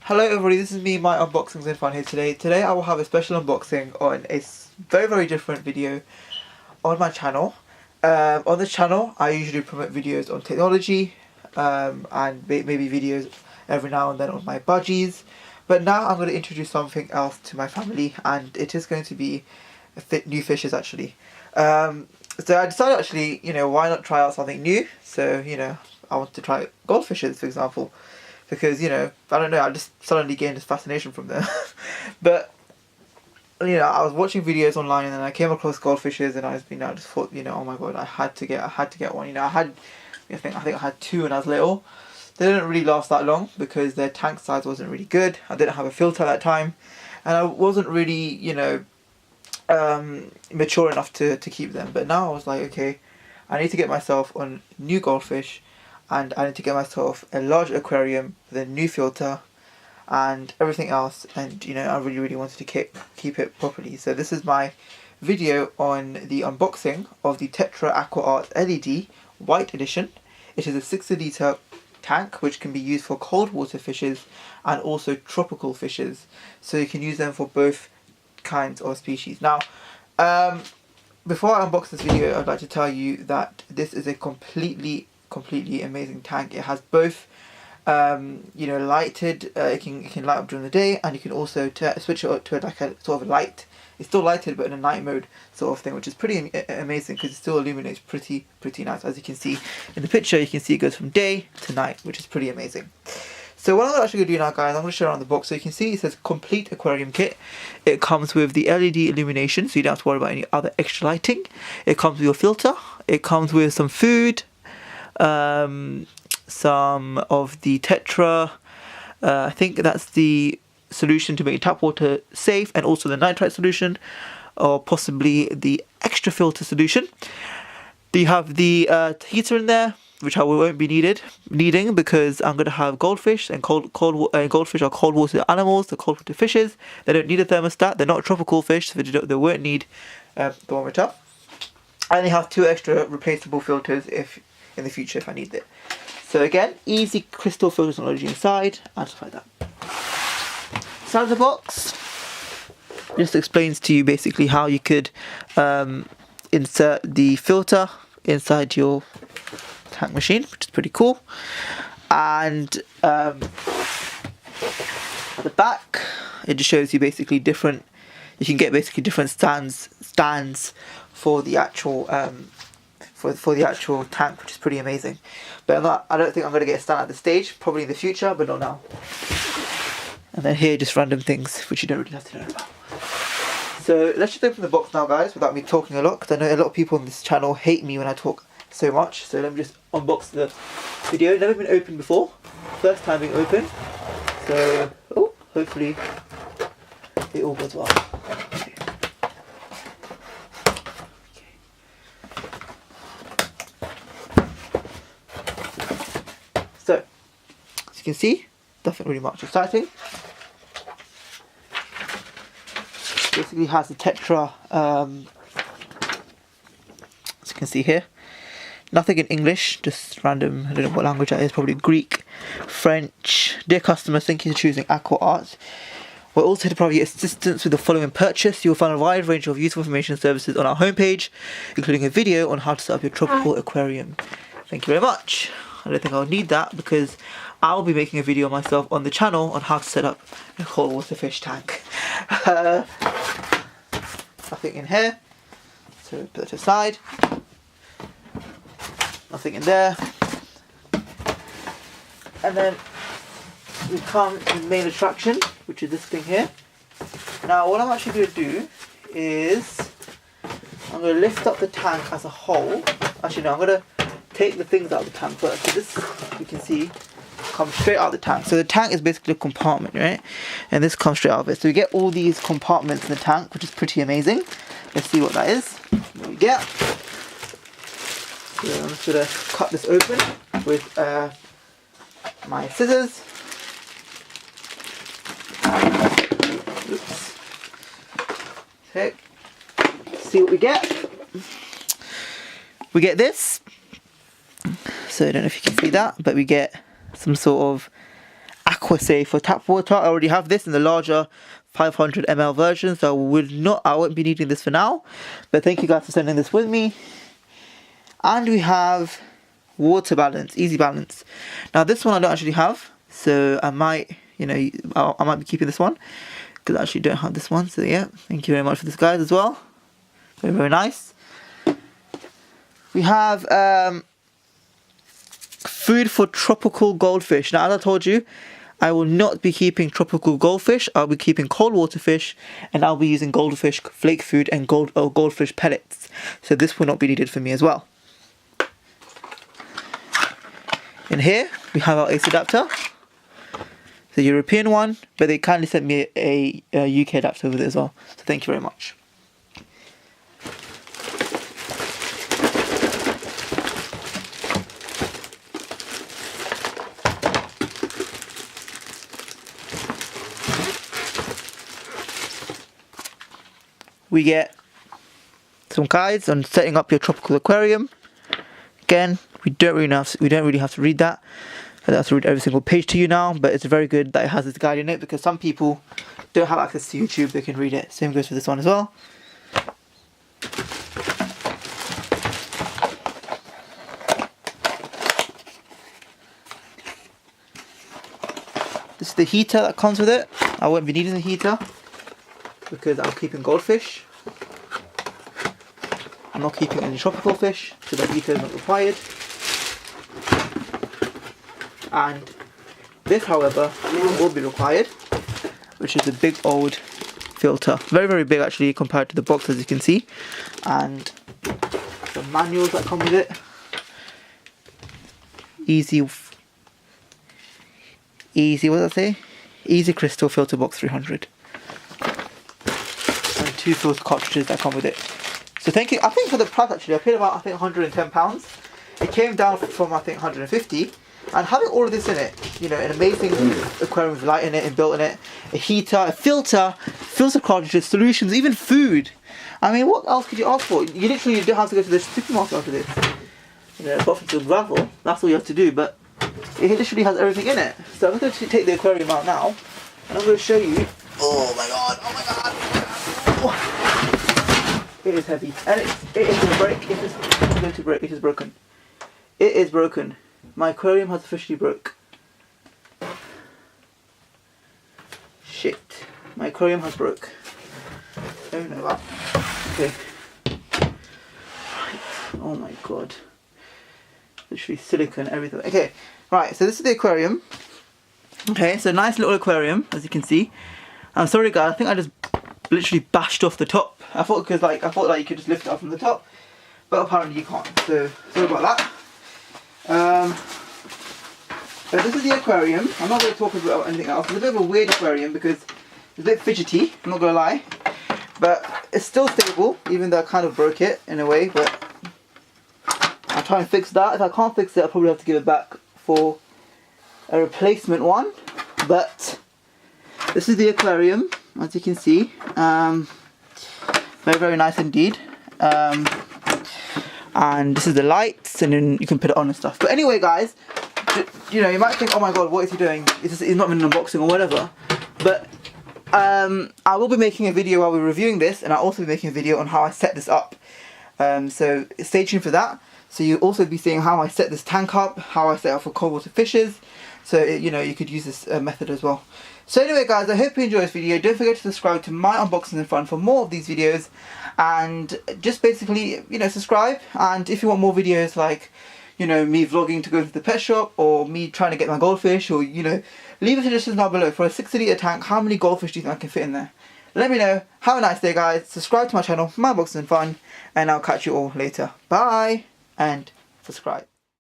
Hello everybody, this is me, my unboxings and fun here today. Today I will have a special unboxing on a very different video on my channel. On this channel I usually promote videos on technology and maybe videos every now and then on my budgies. But now I'm going to introduce something else to my family, and it is going to be new fishes actually. So I decided actually, why not try out something new? So, I want to try goldfishes, for example. Because, I don't know, I just suddenly gained this fascination from them. But, I was watching videos online and then I came across goldfishes and I just thought, oh my god, I had to get one. I think I had two when I was little. They didn't really last that long because their tank size wasn't really good. I didn't have a filter at that time. And I wasn't really, mature enough to keep them. But now I was like, okay, I need to get myself on new goldfish. And I need to get myself a large aquarium with a new filter and everything else, and I really wanted to keep it properly. So this is my video on the unboxing of the Tetra AquaArt LED White Edition. It is a 60 litre tank which can be used for cold water fishes and also tropical fishes, so you can use them for both kinds of species. Now before I unbox this video, I'd like to tell you that this is a completely amazing tank. It has both lighted, it can light up during the day, and you can also switch it up to like a sort of light. It's still lighted but in a night mode sort of thing, which is pretty amazing because it still illuminates pretty nice. As you can see in the picture, you can see it goes from day to night, which is pretty amazing. So what I'm actually going to do now, guys, I'm going to show around the box. So you can see it says complete aquarium kit. It comes with the LED illumination, so you don't have to worry about any other extra lighting. It comes with your filter. It comes with some food, some of the Tetra, I think that's the solution to make tap water safe, and also the nitrite solution, or possibly the extra filter solution. You have the heater in there, which I won't be needing because I'm going to have goldfish, and goldfish are cold water animals, the cold water fishes. They don't need a thermostat, they're not tropical fish, so they won't need thermometer. And they have two extra replaceable filters in the future if I need it. So again, EasyCrystal Filter technology inside, and stuff like that. Inside of the box just explains to you basically how you could insert the filter inside your tank machine, which is pretty cool. And at the back, it just shows you basically different. You can get basically different stands for the actual for the actual tank, which is pretty amazing. But I don't think I'm going to get a stand at this stage. Probably in the future, but not now. And then here, just random things which you don't really have to know about. So let's just open the box now, guys, without me talking a lot, because I know a lot of people on this channel hate me when I talk so much. So let me just unbox the video. Never been opened before. First time being opened. So, hopefully it all goes well. Okay. So, as you can see, nothing really much exciting. Basically has the Tetra, as you can see here. Nothing in English, just random, I don't know what language that is, probably Greek, French. Dear customers, thank you for choosing AquaArt. We're also here to provide you assistance with the following purchase. You will find a wide range of useful information and services on our homepage, including a video on how to set up your tropical aquarium. Thank you very much. I don't think I'll need that because I'll be making a video myself on the channel on how to set up a cold water fish tank. Nothing in here, so put it aside. Nothing in there. And then we come to the main attraction, which is this thing here. Now what I'm actually going to do is I'm going to lift up the tank as a whole. Actually no, I'm going to take the things out of the tank first. So this, you can see, comes straight out of the tank. So the tank is basically a compartment, right? And this comes straight out of it. So we get all these compartments in the tank, which is pretty amazing. Let's see what that is. What we get. So I'm just going to cut this open with my scissors. Oops. Okay. See what we get. We get this. So I don't know if you can see that, but we get some sort of for tap water. I already have this in the larger 500 ml version, so I won't be needing this for now. But thank you guys for sending this with me. And we have water balance, easy balance. Now this one I don't actually have, so I might, I might be keeping this one because I actually don't have this one. So yeah, thank you very much for this, guys, as well. Very, very nice. We have food for tropical goldfish. Now, as I told you, I will not be keeping tropical goldfish. I'll be keeping cold water fish, and I'll be using goldfish flake food and goldfish pellets. So this will not be needed for me as well. In here, we have our AC adapter. The European one, but they kindly sent me a UK adapter with it as well. So thank you very much. We get some guides on setting up your tropical aquarium. Again, we don't really have to read that. I don't have to read every single page to you now, but it's very good that it has this guide in it because some people don't have access to YouTube, they can read it. Same goes for this one as well. This is the heater that comes with it. I won't be needing the heater because I'm keeping goldfish. I'm not keeping any tropical fish, so the heater is not required. And this, however, will be required, which is a big old filter. Very, very big actually compared to the box, as you can see. And the manuals that come with it. Easy, what does that say? EasyCrystal Filter Box 300. And 2 filter cartridges that come with it. So thank you. I think for the price actually, I paid about £110. It came down from I think 150. And having all of this in it, an amazing aquarium with light in it and built in it, a heater, a filter cartridges, solutions, even food. I mean, what else could you ask for? You literally don't have to go to the supermarket after this. Apart from to gravel, that's all you have to do. But it literally has everything in it. So I'm going to take the aquarium out now, and I'm going to show you. Oh my god! Oh my god! Oh. It is heavy, and it is going to break. It is going to break. It is broken. It is broken. My aquarium has officially broke. Shit. My aquarium has broke. Oh no. Okay. Right. Oh my god. Literally silicone, everything. Okay. Right, so this is the aquarium. Okay, so nice little aquarium, as you can see. I'm sorry guys, I think I just literally bashed off the top. I thought you could just lift it up from the top. But apparently you can't. So sorry about that. So this is the aquarium. I'm not going to talk about anything else. It's a bit of a weird aquarium because it's a bit fidgety, I'm not going to lie. But it's still stable, even though I kind of broke it in a way. But I'll try and fix that. If I can't fix it, I'll probably have to give it back for a replacement one. But this is the aquarium, as you can see. Very, very nice indeed. And this is the lights, and then you can put it on and stuff. But anyway guys, you might think, oh my god, what is he doing? It's not an unboxing or whatever. But I will be making a video while we're reviewing this, and I'll also be making a video on how I set this up. So stay tuned for that. So you'll also be seeing how I set this tank up, how I set up for cold water fishes. So you could use this method as well. So anyway guys, I hope you enjoyed this video. Don't forget to subscribe to my unboxings and fun for more of these videos. And just basically, subscribe. And if you want more videos like, me vlogging to go to the pet shop, or me trying to get my goldfish, or, leave a suggestions down below. For a 60 litre tank, how many goldfish do you think I can fit in there? Let me know. Have a nice day guys. Subscribe to my channel, my unboxings and fun. And I'll catch you all later. Bye. And subscribe.